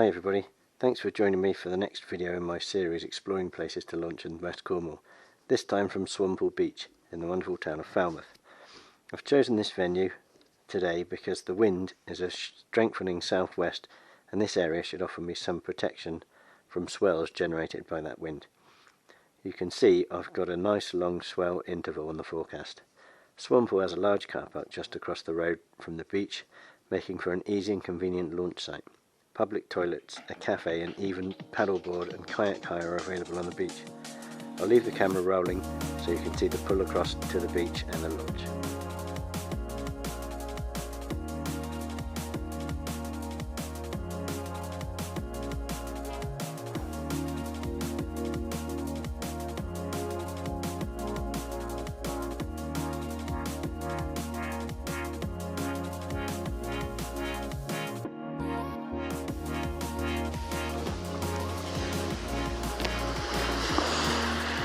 Hi everybody, thanks for joining me for the next video in my series exploring places to launch in West Cornwall, this time from Swanpool Beach in the wonderful town of Falmouth. I've chosen this venue today because the wind is a strengthening southwest and this area should offer me some protection from swells generated by that wind. You can see I've got a nice long swell interval on the forecast. Swanpool has a large car park just across the road from the beach, making for an easy and convenient launch site. Public toilets, a cafe and even paddleboard and kayak hire are available on the beach. I'll leave the camera rolling so you can see the pull across to the beach and the launch.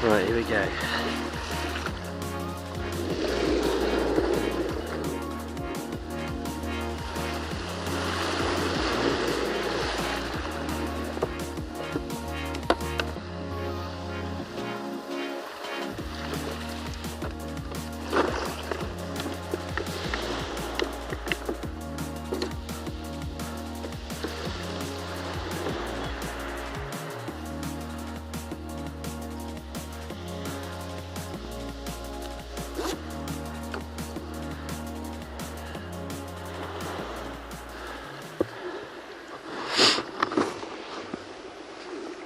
Right, here we go.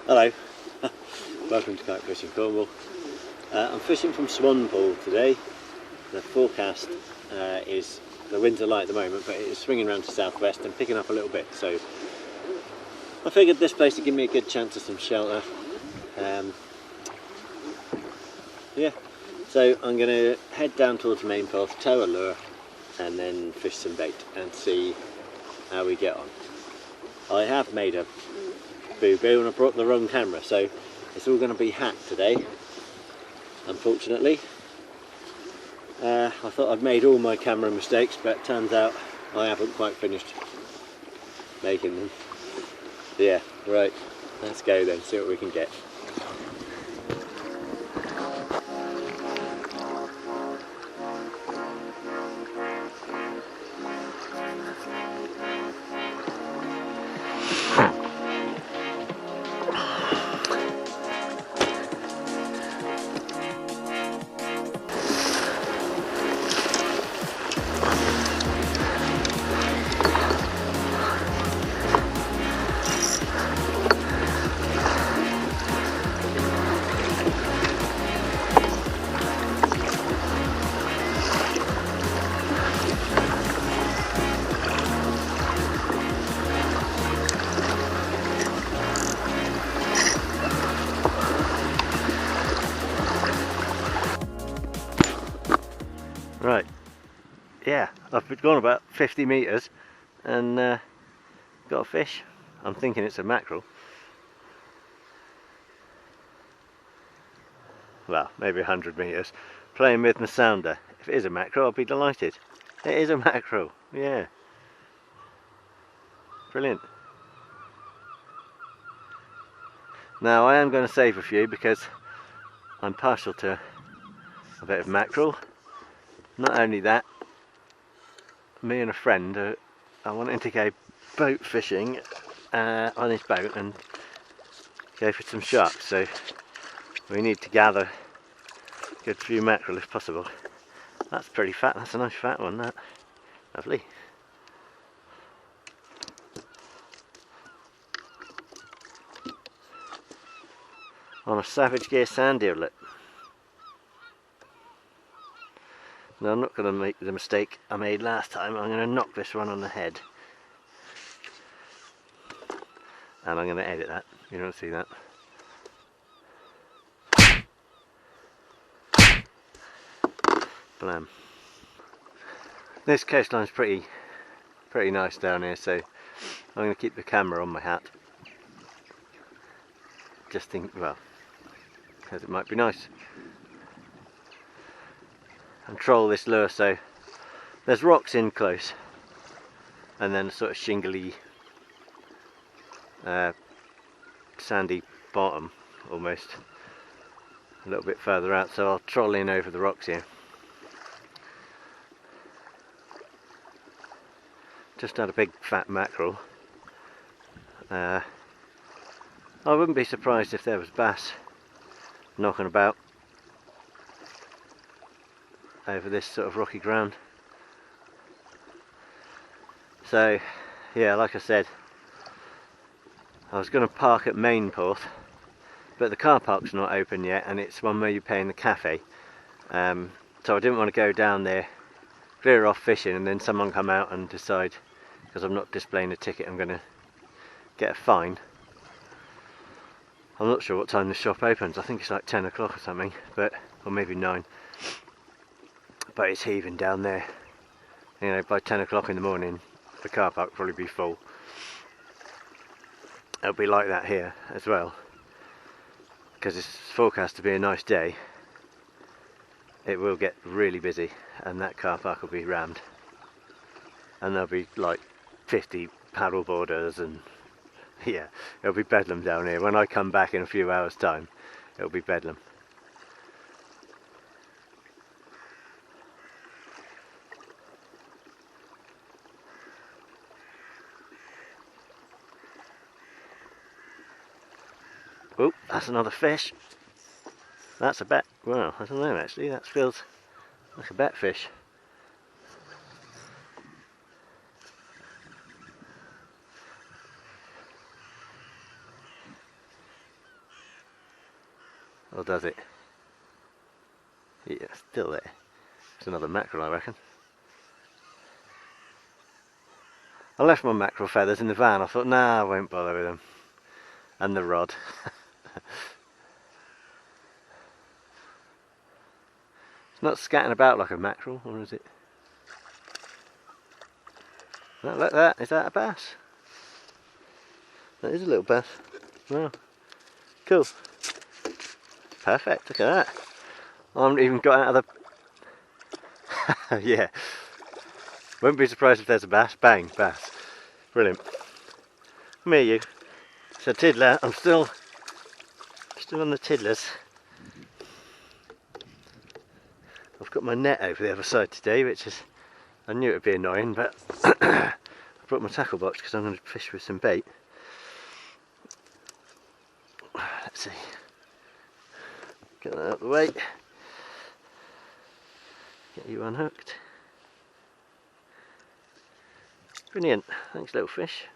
Hello, welcome to Kayak Fishing Cornwall. I'm fishing from Swanpool today. The forecast is, the winds are light at the moment, but it is swinging around to southwest and picking up a little bit, so I figured this place would give me a good chance of some shelter. Yeah, so I'm going to head down towards the main path, tow a lure and then fish some bait and see how we get on. I have made a boo-boo and I brought the wrong camera, so it's all going to be hacked today, unfortunately. I thought I'd made all my camera mistakes, but turns out I haven't quite finished making them. Yeah, right, let's go then, see what we can get. Right, yeah, I've gone about 50 metres and got a fish. I'm thinking it's a mackerel. Well, maybe 100 metres. Playing with my sounder. If it is a mackerel, I'll be delighted. It is a mackerel, yeah. Brilliant. Now I am going to save a few because I'm partial to a bit of mackerel. Not only that, me and a friend are wanting to go boat fishing on his boat and go for some sharks, so we need to gather a good few mackerel if possible. That's pretty fat, that's a nice fat one, that. Lovely. On a Savage Gear sand earlet. Now I'm not going to make the mistake I made last time. I'm going to knock this one on the head. And I'm going to edit that. You don't see that. Blam. This coastline's pretty nice down here, so I'm going to keep the camera on my hat. Just think, well, because it might be nice. And troll this lure, so there's rocks in close and then a sort of shingly sandy bottom almost, a little bit further out, so I'll troll in over the rocks here. Just had a big fat mackerel. I wouldn't be surprised if there was bass knocking about over this sort of rocky ground. So yeah, like I said, I was going to park at Mainporth, but the car park's not open yet, and it's one where you pay in the cafe. So I didn't want to go down there, clear off fishing, and then someone come out and decide, because I'm not displaying a ticket, I'm going to get a fine. I'm not sure what time the shop opens. I think it's like 10 o'clock or something, or maybe 9. But it's heaving down there. You know, by 10 o'clock in the morning, the car park will probably be full. It'll be like that here as well, because it's forecast to be a nice day. It will get really busy, and that car park will be rammed. And there'll be like 50 paddle boarders, and yeah, it'll be bedlam down here. When I come back in a few hours' time, it'll be bedlam. Oh, that's another fish. That's a bet. Well, I don't know actually, that feels like a bet fish. Or does it? Yeah, still there. It's another mackerel, I reckon. I left my mackerel feathers in the van. I thought, nah, I won't bother with them. And the rod. It's not scatting about like a mackerel, or is it? Oh, look at that. Is that a bass? That is a little bass. Wow. Cool. Perfect. Look at that. I haven't even got out of the... yeah. Won't be surprised if there's a bass. Bang. Bass. Brilliant. Come here, you. It's a tiddler. I'm still on the tiddlers. I've got my net over the other side today, which is... I knew it would be annoying, but I brought my tackle box because I'm going to fish with some bait. Let's see. Get that out of the way. Get you unhooked. Brilliant. Thanks, little fish.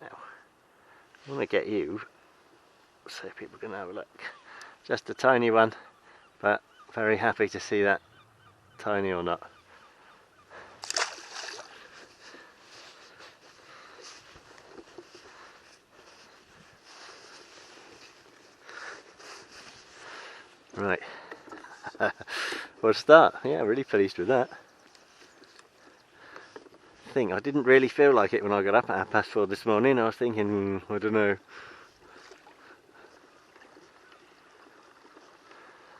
Now, I want to get you so people can have a look. Just a tiny one, but very happy to see that, tiny or not. Right, what a start. Yeah, really pleased with that. I didn't really feel like it when I got up at 4:30 this morning. I was thinking, I don't know.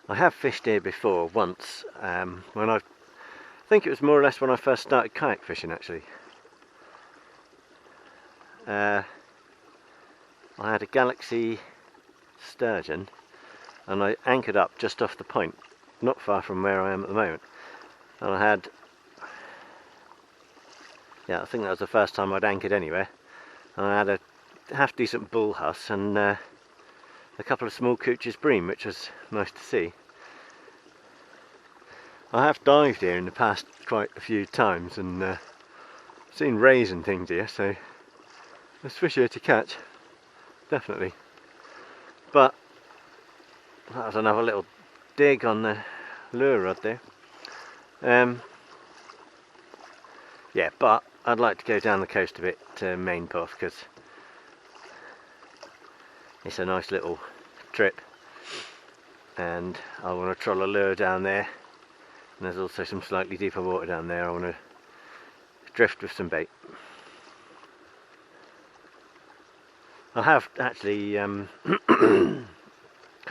I have fished here before once, when I think it was more or less when I first started kayak fishing actually. I had a Galaxy sturgeon and I anchored up just off the point, not far from where I am at the moment, and I had, yeah, I think that was the first time I'd anchored anywhere, and I had a half decent bull huss and a couple of small Cooch's bream, which was nice to see. I have dived here in the past quite a few times and seen rays and things here, so there's fish here to catch, definitely. But that was another little dig on the lure rod there. Yeah, but I'd like to go down the coast a bit to Mainporth because it's a nice little trip, and I want to troll a lure down there, and there's also some slightly deeper water down there. I want to drift with some bait. I have actually come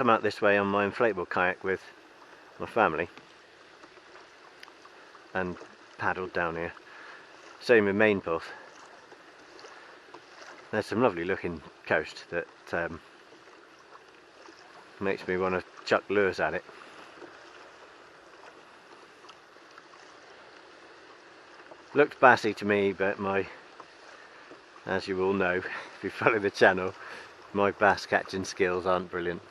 out this way on my inflatable kayak with my family and paddled down here. Same with Mainporth. There's some lovely looking coast that makes me want to chuck lures at it. Looked bassy to me, but as you all know, if you follow the channel, my bass catching skills aren't brilliant.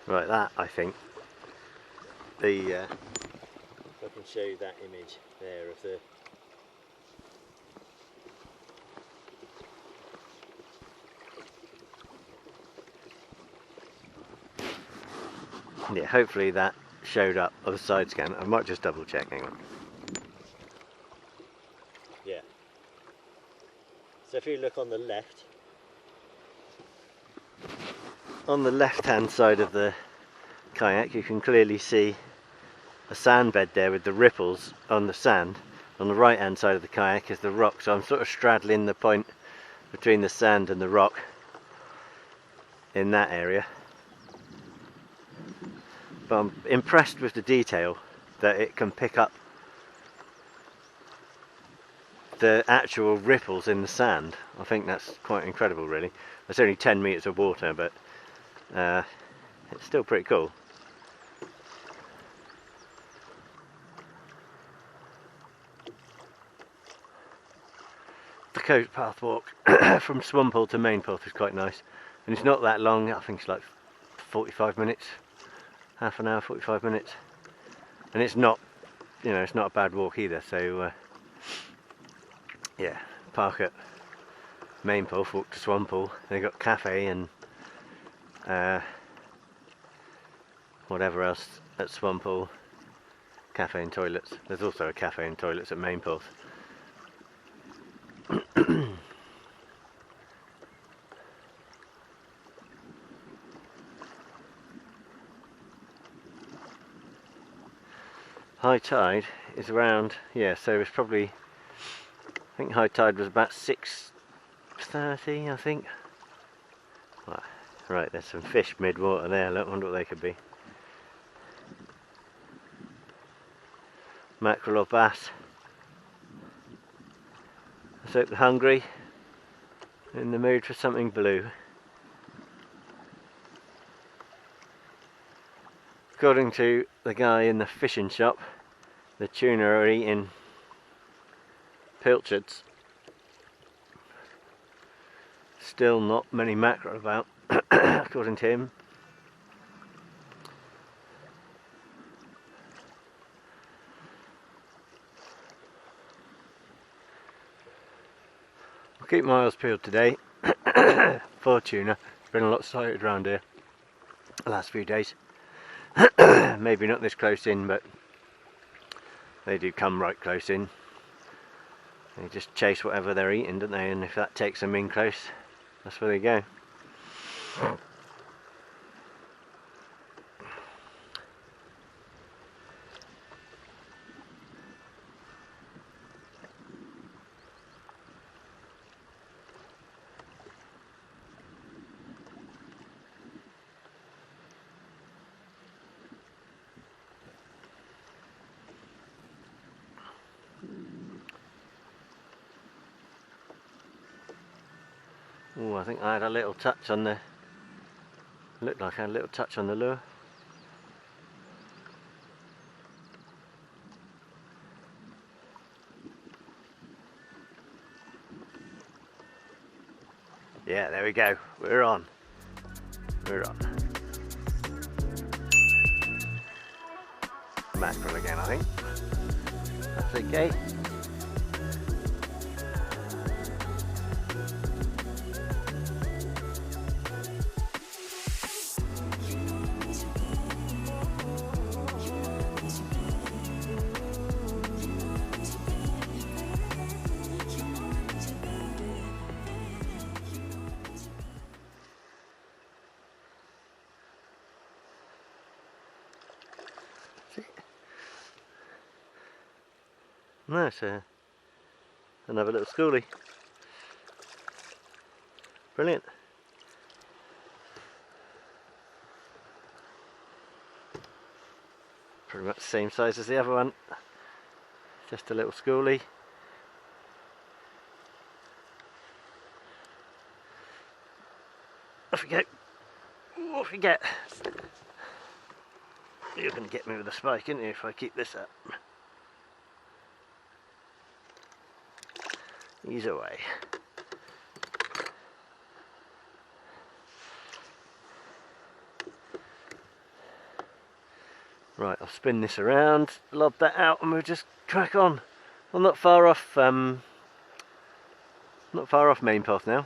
Right, that I think if I can show you that image there of the hopefully that showed up on the side scan. I might just double check, hang on. Yeah. So if you look on the left hand side of the kayak, you can clearly see a sand bed there with the ripples on the sand. On the right hand side of the kayak is the rock, so I'm sort of straddling the point between the sand and the rock in that area. But I'm impressed with the detail that it can pick up the actual ripples in the sand. I think that's quite incredible, really. It's only 10 metres of water, but it's still pretty cool. The coast path walk from Swanpool to Mainporth is quite nice, and it's not that long. I think it's like 45 minutes, half an hour, 45 minutes, and it's not, you know, it's not a bad walk either. So yeah, park at Mainporth, walk to Swanpool. They've got cafe and whatever else at Swanpool. Cafe and toilets. There's also a cafe and toilets at Mainporth. High tide is around, yeah, so it's probably, I think high tide was about 6:30, I think. Right, there's some fish mid-water there. Look, wonder what they could be. Mackerel or bass. Let's hope they're hungry, in the mood for something blue. According to the guy in the fishing shop, the tuna are eating pilchards. Still not many mackerel about, according to him. I'll keep my eyes peeled today for tuna. It's been a lot sighted around here the last few days. Maybe not this close in, but they do come right close in. They just chase whatever they're eating, don't they? And if that takes them in close, that's where they go. Oh, I think I had a little touch on the, looked like I had a little touch on the lure. Yeah, there we go, we're on. We're on. Mackerel again, I think. That's okay. No, it's another little schoolie. Brilliant. Pretty much the same size as the other one. Just a little schoolie. Off we go. Off we get. You're going to get me with a spike, aren't you, if I keep this up? Ease away. Right, I'll spin this around, lob that out, and we'll just crack on. I'm not far off main path now.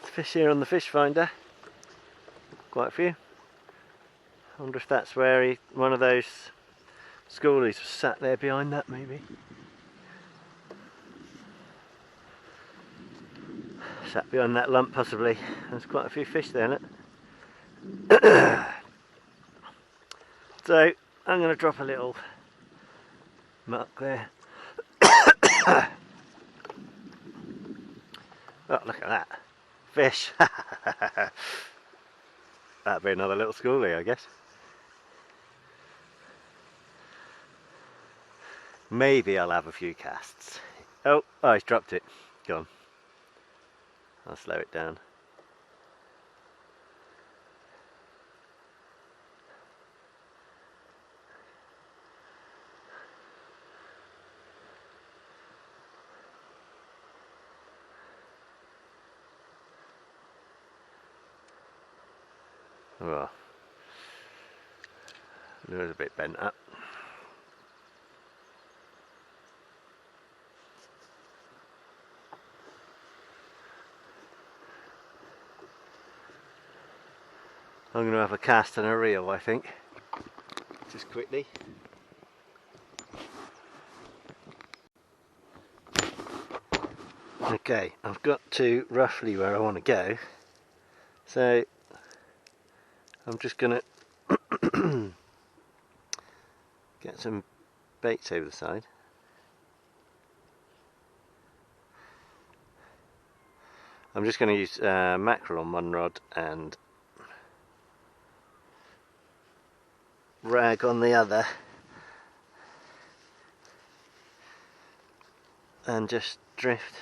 Fish here on the fish finder. Quite a few. I wonder if that's where one of those schoolies was sat there behind that, maybe. Sat behind that lump, possibly. There's quite a few fish there, isn't it? So I'm going to drop a little mark there. Oh, look at that fish. That'd be another little schoolie, I guess. Maybe I'll have a few casts. Oh, he's dropped it. Go on. I'll slow it down. Oh, lure's a bit bent up. I'm going to have a cast and a reel, I think. Just quickly. Okay, I've got to roughly where I want to go. So I'm just going to get some baits over the side. I'm just going to use mackerel on one rod and rag on the other, and just drift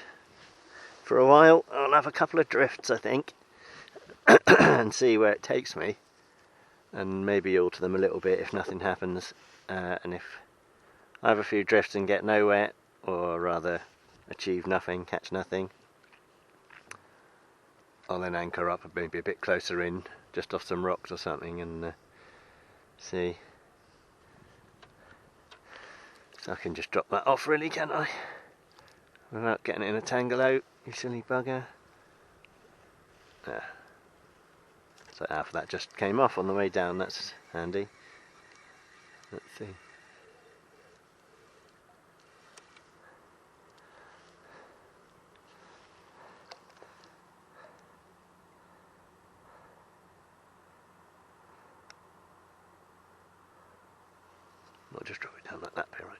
for a while. I'll have a couple of drifts, I think, and see where it takes me, and maybe alter them a little bit if nothing happens, and if I have a few drifts and get nowhere, or rather achieve nothing, catch nothing, I'll then anchor up maybe a bit closer in, just off some rocks or something, and see. So I can just drop that off, really, can't I? Without getting it in a tangle out, you silly bugger. So half of that just came off on the way down, that's handy. Let's see. I'll just drop it down like that, be right.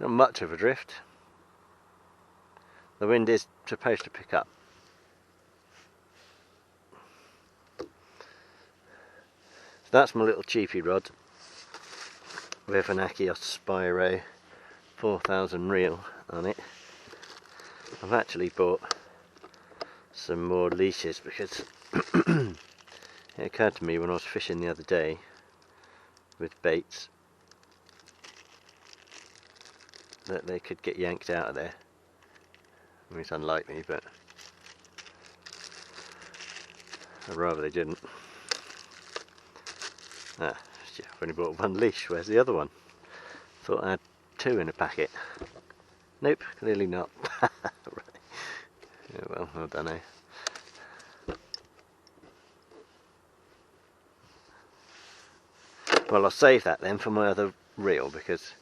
Not much of a drift. The wind is supposed to pick up. So that's my little cheapy rod with an Achios Spyro 4000 reel on it. I've actually bought some more leashes because it occurred to me when I was fishing the other day with baits that they could get yanked out of there. I mean, it's unlikely, but I'd rather they didn't. I've only bought one leash. Where's the other one? Thought I had two in a packet. Nope, clearly not. Right. Yeah, well, I don't know. Well, I'll save that then for my other reel, because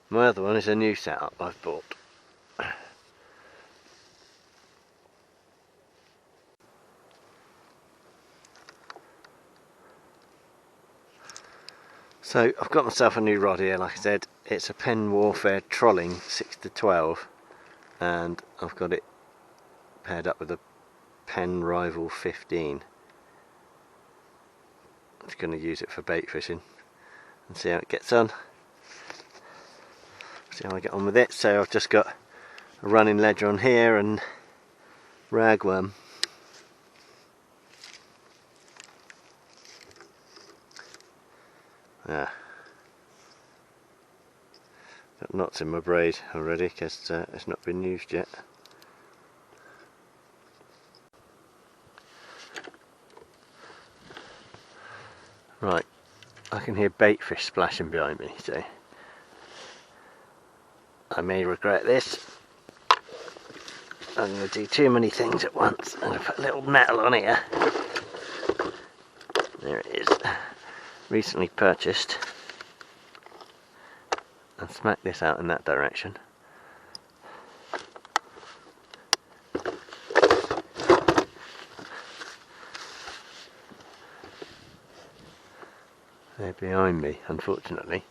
my other one is a new setup I've bought. So I've got myself a new rod here. Like I said, it's a Pen Warfare Trolling 6-12, and I've got it paired up with a Pen Rival 15. I'm just going to use it for bait fishing and see how it gets on. See how I get on with it. So I've just got a running ledger on here and ragworm. Got knots in my braid already because it's not been used yet. Right, I can hear bait fish splashing behind me, so I may regret this. I'm going to do too many things at once. I'm going to put a little metal on here. There it is. Recently purchased. And smack this out in that direction. They're behind me, unfortunately.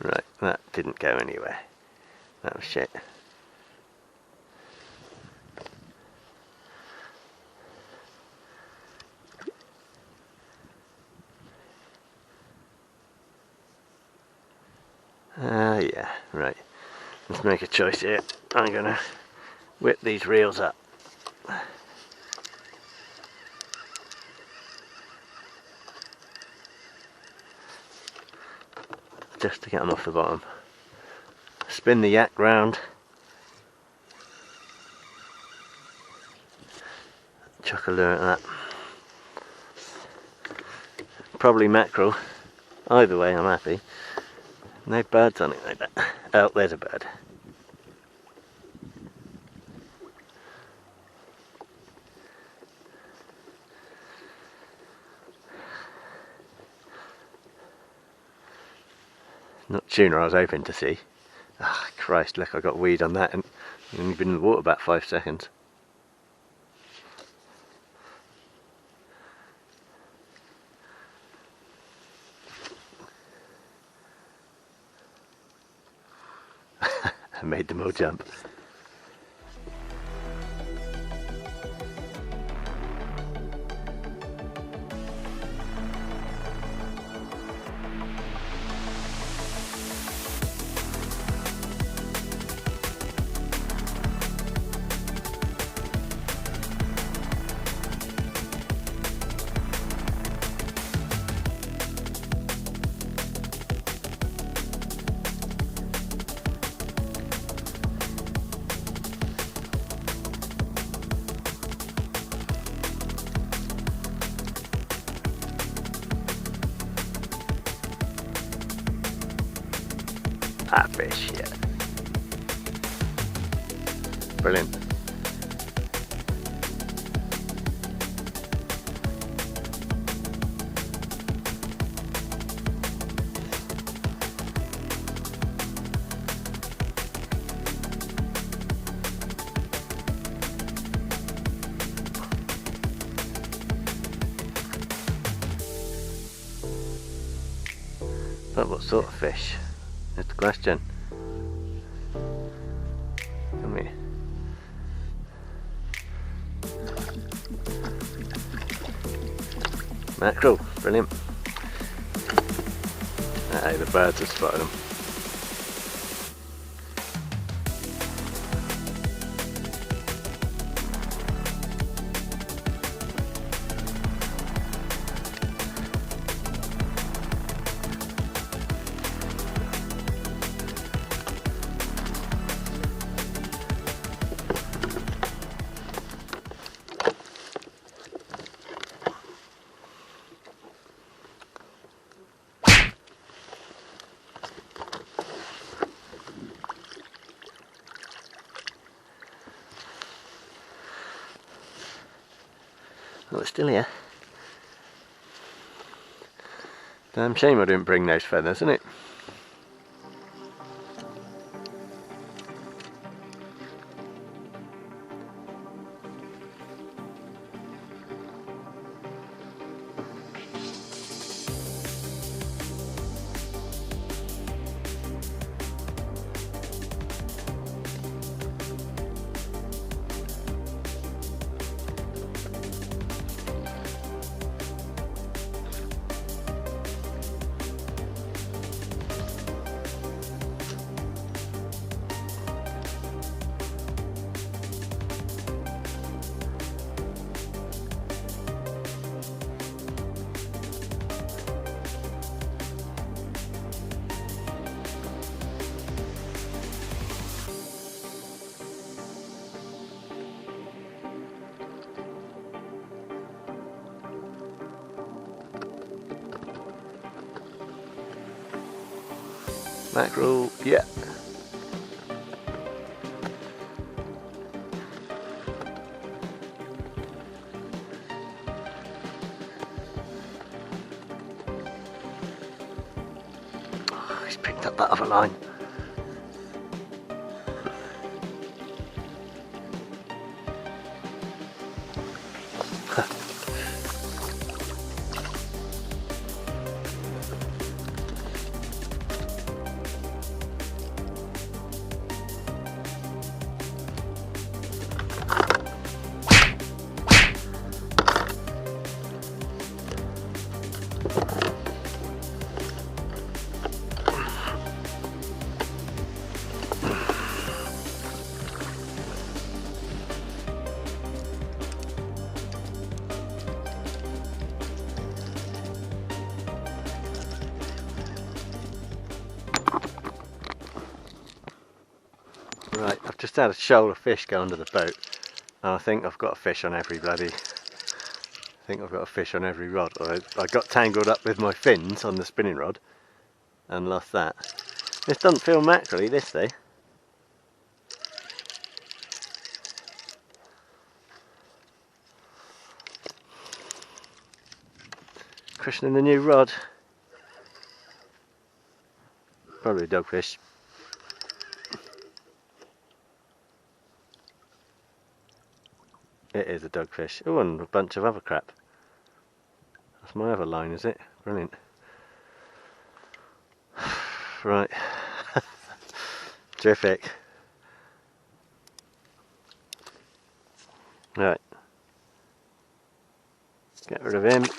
Right, that didn't go anywhere. That was shit. Yeah, right. Let's make a choice here. I'm gonna whip these reels up. Just to get them off the bottom. Spin the yak round. Chuck a lure at that. Probably mackerel. Either way, I'm happy. No birds on it like that. Oh, there's a bird. Not tuna I was hoping to see. Ah, Christ, look, I got weed on that and I've only been in the water about 5 seconds. I made them all jump. Ah, fish, yeah. Brilliant. But what sort of fish? That's the question. Come here. Mackerel, brilliant. Hey, the birds have spotted them. Oh, it's still here. Damn shame I didn't bring those feathers, isn't it? Mackerel, yeah. Oh, he's picked up that other line. Right, I've just had a shoal of fish go under the boat, and I think I've got a fish on every rod. Or I got tangled up with my fins on the spinning rod and lost that. This doesn't feel mackerel-y, this though. Christening the new rod. Probably a dogfish. It is a dogfish. Oh, and a bunch of other crap. That's my other line, is it? Brilliant. Right. Terrific. Right. Get rid of him. See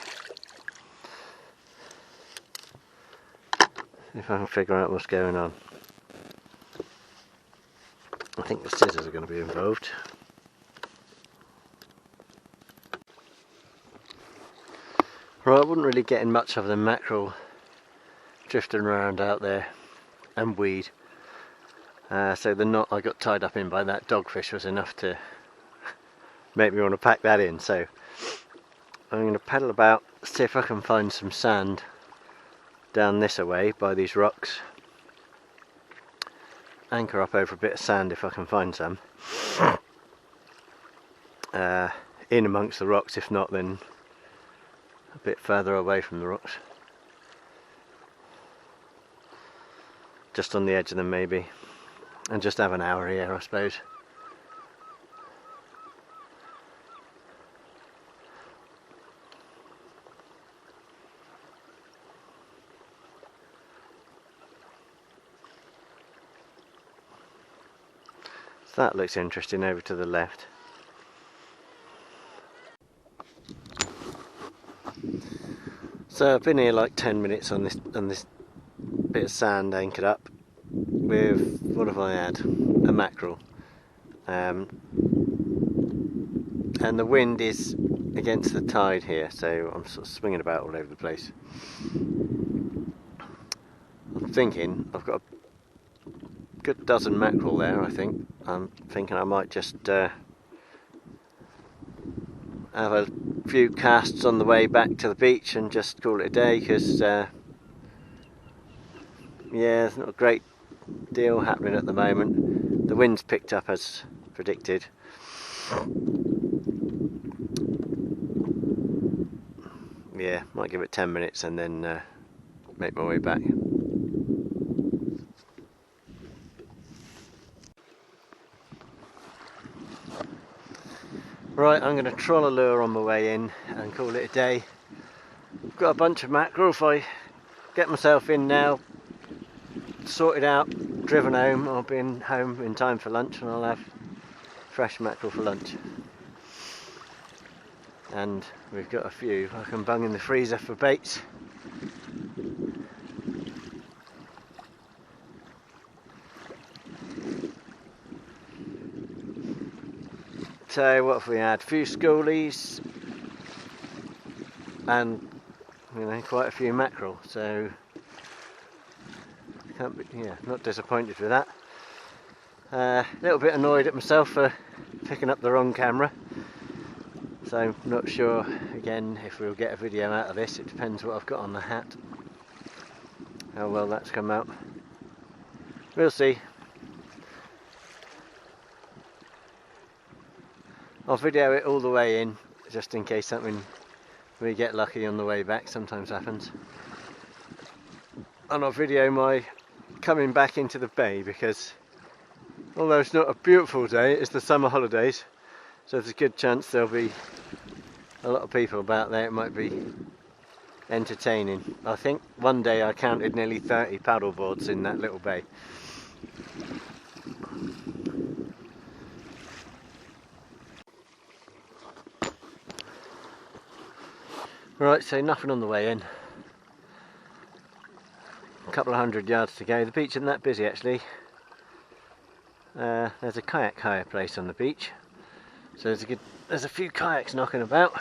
if I can figure out what's going on. I think the scissors are going to be involved. Right, I wasn't really getting much of the mackerel drifting around out there, and weed. So the knot I got tied up in by that dogfish was enough to make me want to pack that in. So I'm going to paddle about, see if I can find some sand down this away by these rocks. Anchor up over a bit of sand if I can find some. In amongst the rocks, if not then a bit further away from the rocks. Just on the edge of them maybe. And just have an hour here, I suppose. So that looks interesting over to the left. So I've been here like 10 minutes on this bit of sand anchored up with, what have I had? A mackerel. And the wind is against the tide here, so I'm sort of swinging about all over the place. I'm thinking I've got a good dozen mackerel there, I think. I'm thinking I might just have a few casts on the way back to the beach and just call it a day, because yeah, there's not a great deal happening at the moment. The wind's picked up as predicted, yeah, might give it 10 minutes and then make my way back. Right, I'm going to troll a lure on my way in and call it a day. I've got a bunch of mackerel. If I get myself in now, sorted out, driven home, I'll be home in time for lunch and I'll have fresh mackerel for lunch. And we've got a few I can bung in the freezer for baits. So what have we had? A few schoolies and, you know, quite a few mackerel, so can't be, yeah, not disappointed with that. A little bit annoyed at myself for picking up the wrong camera, so I'm not sure again if we'll get a video out of this. It depends what I've got on the hat, how well that's come out. We'll see. I'll video it all the way in, just in case something we get lucky on the way back, sometimes happens. And I'll video my coming back into the bay, because although it's not a beautiful day, it's the summer holidays, so there's a good chance there'll be a lot of people about there. It might be entertaining. I think one day I counted nearly 30 paddle boards in that little bay. Right, so nothing on the way in. A couple of 100 yards to go. The beach isn't that busy actually. There's a kayak hire place on the beach, so there's a few kayaks knocking about,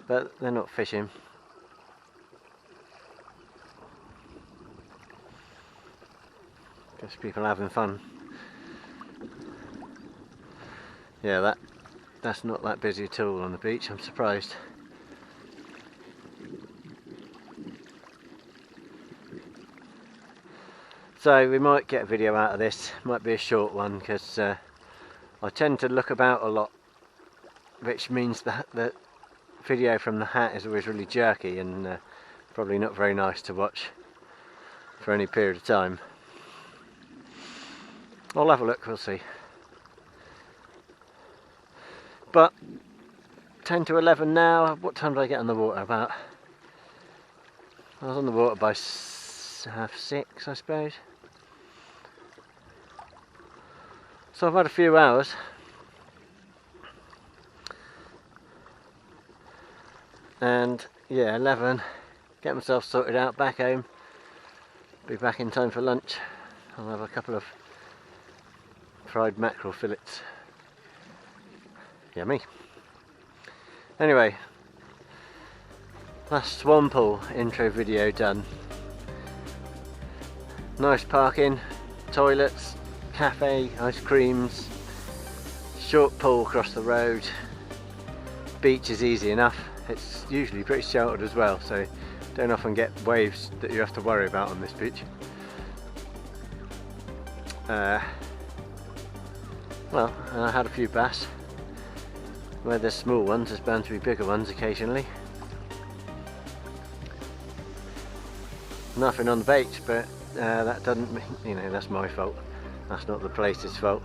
but they're not fishing. Just people having fun. Yeah, that's not that busy at all on the beach. I'm surprised. So we might get a video out of this. Might be a short one, because I tend to look about a lot, which means that the video from the hat is always really jerky and probably not very nice to watch for any period of time. I'll have a look, we'll see. But 10 to 11 now. What time did I get on the water? About, I was on the water by 6:30, I suppose. So I've had a few hours. And yeah, 11, get myself sorted out, back home, be back in time for lunch. I'll have a couple of fried mackerel fillets. Yummy. Anyway, that's Swanpool intro video done. Nice parking, toilets, cafe, ice creams, short pool across the road. Beach is easy enough. It's usually pretty sheltered as well, so don't often get waves that you have to worry about on this beach. Well, I had a few bass. Where there's small ones, there's bound to be bigger ones occasionally. Nothing on the beach, but that doesn't mean, you know, that's my fault. That's not the place's fault.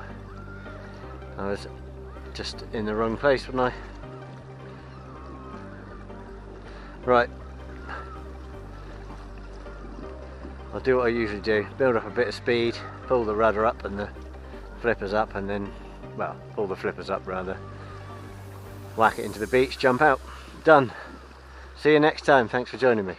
I was just in the wrong place, wasn't I? Right. I'll do what I usually do. Build up a bit of speed, pull the rudder up and the flippers up, and then, well, pull the flippers up rather. Whack it into the beach, jump out. Done. See you next time. Thanks for joining me.